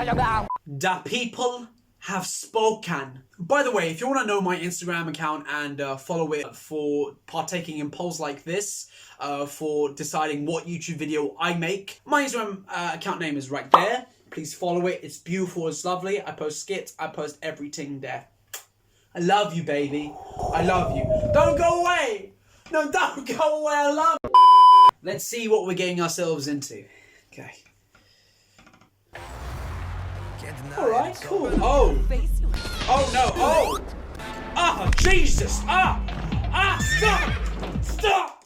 The people have spoken. By the way, if you want to know my Instagram account and follow it for partaking in polls like this, for deciding what YouTube video I make, my Instagram account name is right there. Please follow it. It's beautiful. It's lovely. I post skits. I post everything there. I love you, baby. I love you. Don't go away. No, don't go away. I love you. Let's see what we're getting ourselves into. Okay. Alright, cool. Oh. Oh no. Oh. Ah, Jesus. Stop. Stop.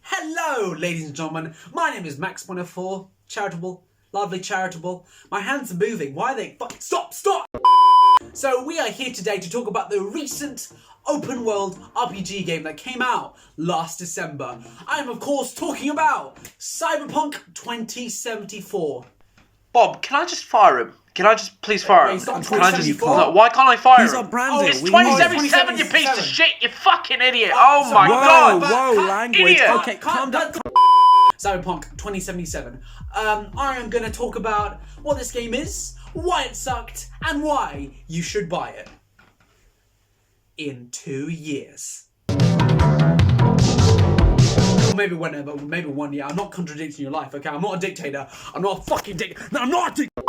Hello, ladies and gentlemen. My name is Max104. Charitable. Lovely charitable. My hands are moving. Why are they? Stop. So we are here today to talk about the recent open world RPG game that came out last December. I am of course talking about Cyberpunk 2074. Bob, can I just fire him? Can I just please fire him? Can I just? No, why can't I fire him? He's our branding. Oh, it's 2077, you piece of shit, you fucking idiot! Oh my god! Whoa, language. Idiot. Okay, calm down. Cyberpunk 2077. I am going to talk about what this game is, why it sucked, and why you should buy it. In 2 years. Or maybe whenever, maybe 1 year. I'm not contradicting your life, okay? I'm not a dictator. I'm not a fucking dictator. No, I'm not a dictator.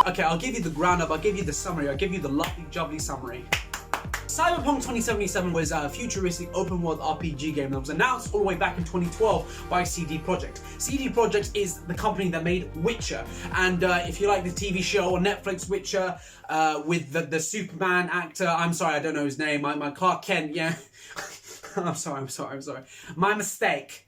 Okay, I'll give you the ground up. I'll give you the summary. I'll give you the lovely, jubbly summary. Cyberpunk 2077 was a futuristic open world RPG game that was announced all the way back in 2012 by CD Projekt. CD Projekt is the company that made Witcher, and if you like the TV show on Netflix, Witcher, with the Superman actor, I'm sorry, I don't know his name, my Clark Kent, yeah. I'm sorry. My mistake.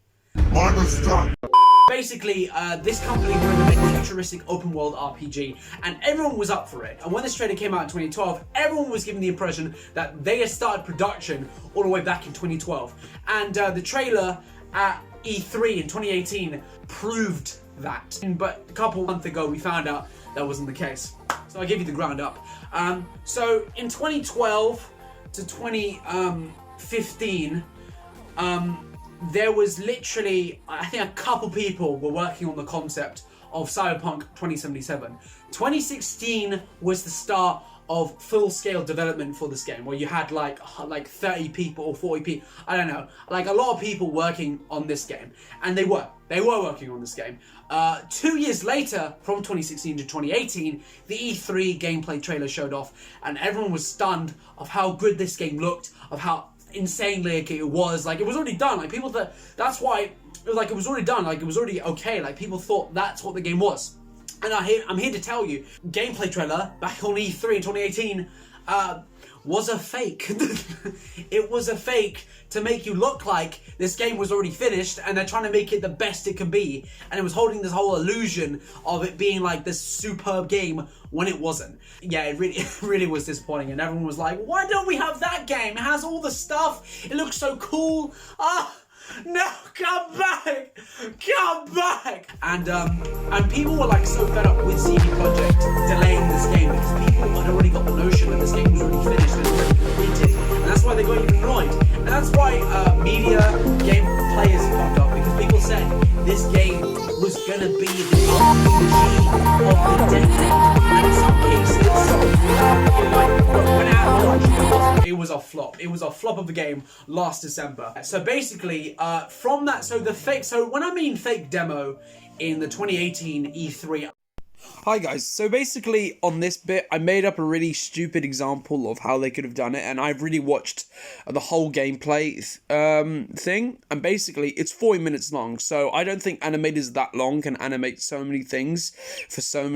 Basically, this company wanted to make a futuristic open world RPG, and everyone was up for it. And when this trailer came out in 2012, everyone was given the impression that they had started production all the way back in 2012. And the trailer at E3 in 2018 proved that. But a couple months ago, we found out that wasn't the case. So I'll give you the ground up. So in 2012 to 2015, there was literally, I think a couple people were working on the concept of Cyberpunk 2077. 2016 was the start of full-scale development for this game, where you had like 30 people or 40 people, I don't know, like a lot of people working on this game. And they were working on this game. 2 years later, from 2016 to 2018, the E3 gameplay trailer showed off, and everyone was stunned of how good this game looked, of how insanely it was. Like, it was already done. Like, people thought that's why it was already done. Like, it was already okay. Like, people thought that's what the game was. And I'm here to tell you, gameplay trailer back on E3 in 2018 was a fake. It was a fake to make you look like this game was already finished, and they're trying to make it the best it can be. And it was holding this whole illusion of it being like this superb game when it wasn't. Yeah, it really was disappointing, and everyone was like, why don't we have that game? It has all the stuff. It looks so cool. No, come back! And people were like so fed up with CD Projekt delaying this game because people had already got the notion that this game was already finished and already completed, and that's why they got even annoyed. And that's why media, game players fucked up, because people said this game was gonna be the RPG of the decade. And in some cases, when out it was a flop. It was a flop of the game last December. So basically, from that, so when I mean fake demo in the 2018 E3. Hi guys, so basically on this bit I made up a really stupid example of how they could have done it, and I've really watched the whole gameplay thing, and basically it's 40 minutes long, so I don't think animators that long can animate so many things for so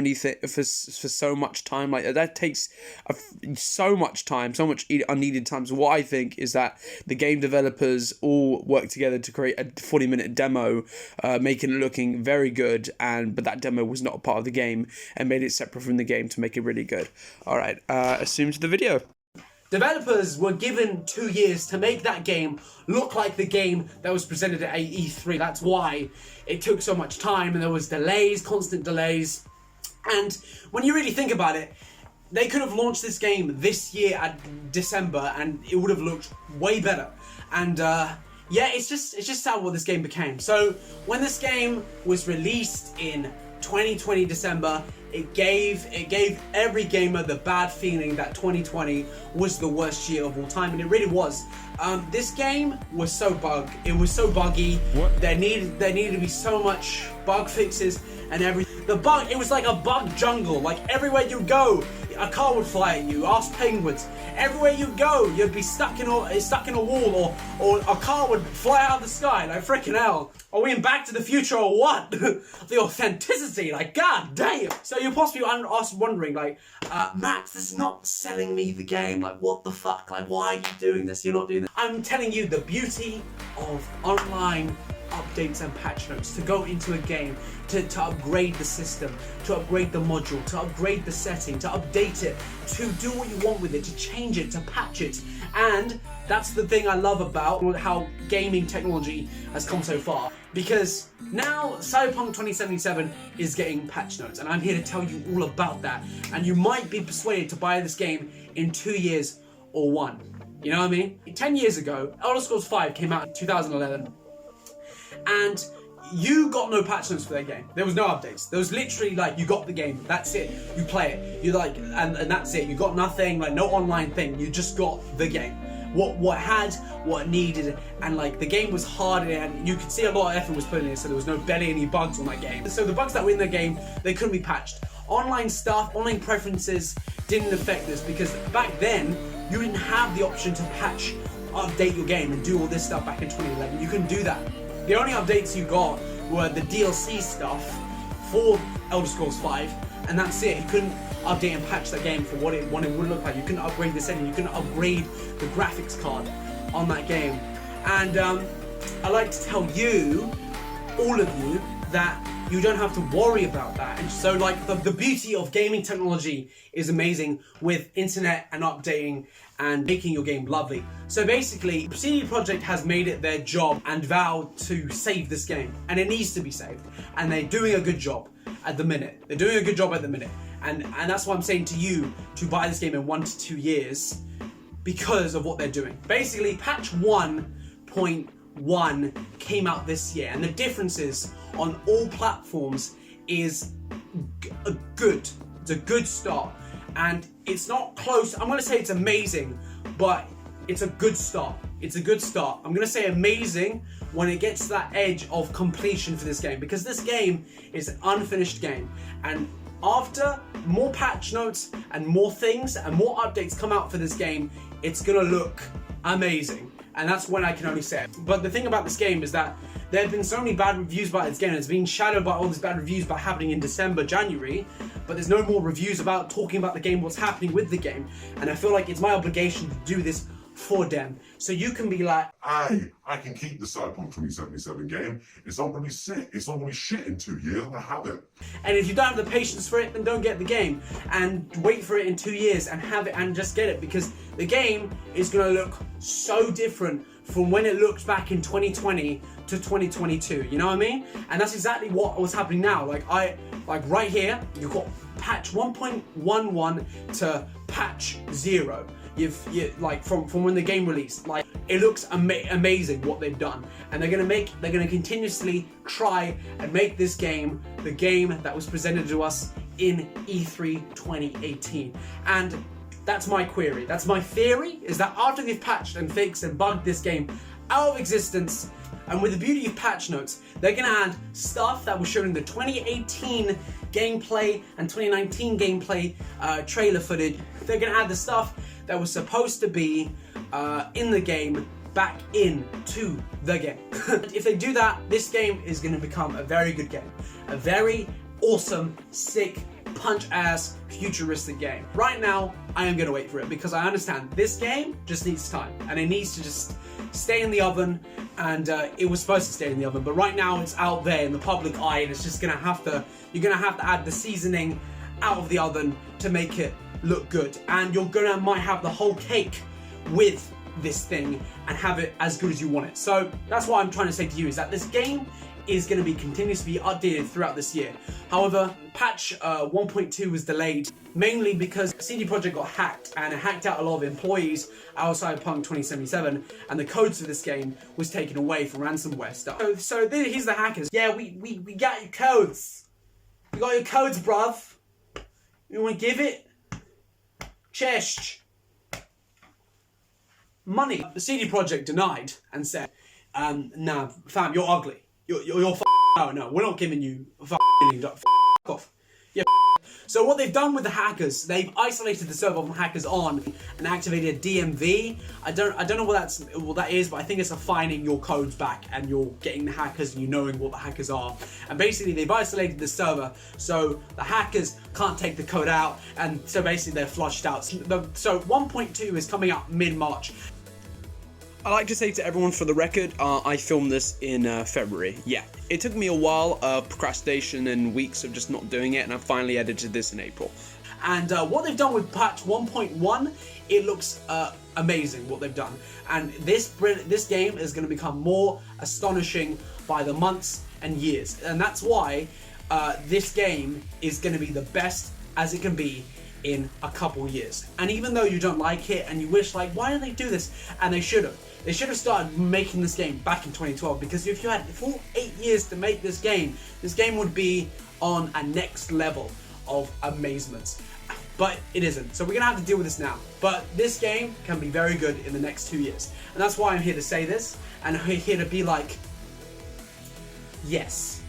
much time. Like, that takes so much time, so much unneeded time. So what I think is that the game developers all work together to create a 40-minute demo, making it looking very good, but that demo was not a part of the game, and made it separate from the game to make it really good. Alright, assume to the video. Developers were given 2 years to make that game look like the game that was presented at E3. That's why it took so much time, and there was delays, constant delays. And when you really think about it, they could have launched this game this year at December, and it would have looked way better. And yeah, it's just sad what this game became. So when this game was released in 2020 December, it gave every gamer the bad feeling that 2020 was the worst year of all time, and it really was. This game was so bugged. It was so buggy. What? There needed to be so much bug fixes and everything. It was like a bug jungle. Like everywhere you go, a car would fly at you. Ask penguins. Everywhere you go, you'd be stuck in a wall, or a car would fly out of the sky. Like freaking hell. Are we in Back to the Future or what? The authenticity, like god damn. So you're possibly wondering, like, Max, this is not selling me the game. Like, what the fuck? Like, why are you doing this? You're not doing this. I'm telling you the beauty of online updates and patch notes, to go into a game, to upgrade the system, to upgrade the module, to upgrade the setting, to update it, to do what you want with it, to change it, to patch it. And that's the thing I love about how gaming technology has come so far, because now Cyberpunk 2077 is getting patch notes, and I'm here to tell you all about that. And you might be persuaded to buy this game in 2 years or 1. You know what I mean? 10 years ago, Elder Scrolls 5 came out in 2011. And you got no patch notes for that game. There was no updates. There was literally like, you got the game, that's it. You play it. You like, and that's it. You got nothing, like no online thing. You just got the game. What needed, and like the game was hard, and you could see a lot of effort was put in it, so there was barely any bugs on that game. So the bugs that were in the game, they couldn't be patched. Online stuff, online preferences didn't affect this, because back then, you didn't have the option to update your game and do all this stuff back in 2011. You couldn't do that. The only updates you got were the DLC stuff for Elder Scrolls 5, and that's it. You couldn't update and patch that game for what it would look like. You couldn't upgrade the setting. You couldn't upgrade the graphics card on that game. And I like to tell you, all of you, that you don't have to worry about that. And so like the beauty of gaming technology is amazing with internet and updating and making your game lovely. So basically, CD Projekt has made it their job and vowed to save this game, and it needs to be saved. And they're doing a good job at the minute. And that's why I'm saying to you to buy this game in 1 to 2 years, because of what they're doing. Basically, patch 1.1 came out this year, and the differences on all platforms is good. It's a good start. And it's not close. I'm going to say it's amazing, but it's a good start. I'm going to say amazing when it gets to that edge of completion for this game, because this game is an unfinished game. And after more patch notes and more things and more updates come out for this game, it's going to look amazing. And that's when I can only say it. But the thing about this game is that there have been so many bad reviews about this game. It's been shadowed by all these bad reviews about happening in December, January, but there's no more reviews about talking about the game, what's happening with the game. And I feel like it's my obligation to do this for them. So you can be like, I can keep the Cyberpunk 2077 game. It's not going to be sick. It's not going to be shit in 2 years. I have it. And if you don't have the patience for it, then don't get the game. And wait for it in 2 years and have it and just get it. Because the game is going to look so different from when it looked back in 2020 to 2022. You know what I mean? And that's exactly what was happening now. Like right here, you've got patch 1.11 to patch 0. You like from when the game released, like it looks amazing what they've done, and they're gonna continuously try and make this game the game that was presented to us in E3 2018. And that's my query. That's my theory, is that after they've patched and fixed and bugged this game out of existence, and with the beauty of patch notes, they're gonna add stuff that was shown in the 2018 gameplay and 2019 gameplay trailer footage. They're gonna add the stuff that was supposed to be in the game back into the game. If they do that, this game is going to become a very good game. A very awesome, sick, punch-ass, futuristic game. Right now, I am going to wait for it, because I understand this game just needs time, and it needs to just stay in the oven, and it was supposed to stay in the oven, but right now it's out there in the public eye, and it's just going to have to, you're going to have to add the seasoning out of the oven to make it look good, and might have the whole cake with this thing and have it as good as you want it. So that's what I'm trying to say to you, is that this game is going to be continuously updated throughout this year. However, patch 1.2 was delayed mainly because CD Projekt got hacked, and it hacked out a lot of employees outside Cyberpunk 2077, and the codes for this game was taken away from ransomware stuff. So here's the hackers. Yeah, we got your codes. You got your codes, bruv. You want to give it? Chest. Money. The CD Projekt denied and said, nah, fam, you're ugly. You're no, we're not giving you $1 million. Off. Yeah. So what they've done with the hackers, they've isolated the server from hackers on and activated DMV. I don't know what that is, but I think it's finding your codes back and you're getting the hackers and you knowing what the hackers are. And basically they've isolated the server so the hackers can't take the code out, and so basically they're flushed out. So 1.2 is coming out mid-March. I like to say to everyone, for the record, I filmed this in February. Yeah, it took me a while of procrastination and weeks of just not doing it, and I finally edited this in April. And what they've done with patch 1.1, it looks amazing what they've done. And this game is going to become more astonishing by the months and years. And that's why this game is going to be the best as it can be in a couple years. And even though you don't like it and you wish, like, why did they do this? And they should have. They should have started making this game back in 2012, because if you had full 8 years to make this game would be on a next level of amazement. But it isn't. So we're going to have to deal with this now. But this game can be very good in the next 2 years. And that's why I'm here to say this. And I'm here to be like, yes.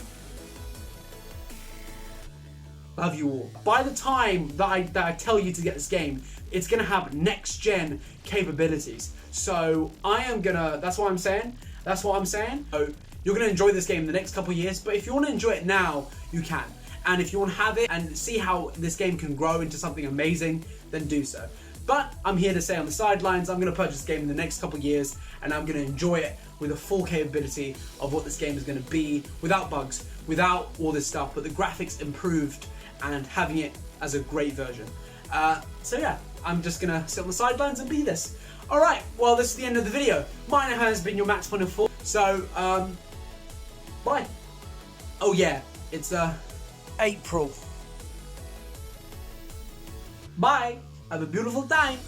Love you all. By the time that I tell you to get this game, it's gonna have next gen capabilities. So that's what I'm saying. So you're gonna enjoy this game in the next couple of years, but if you wanna enjoy it now, you can. And if you wanna have it and see how this game can grow into something amazing, then do so. But I'm here to say on the sidelines, I'm gonna purchase this game in the next couple of years, and I'm gonna enjoy it with a full capability of what this game is gonna be, without bugs, without all this stuff, but the graphics improved and having it as a great version. So yeah, I'm just gonna sit on the sidelines and be this. Alright, well, this is the end of the video. Mine has been your Max.4. So, bye. Oh yeah, it's April. bye. Have a beautiful time.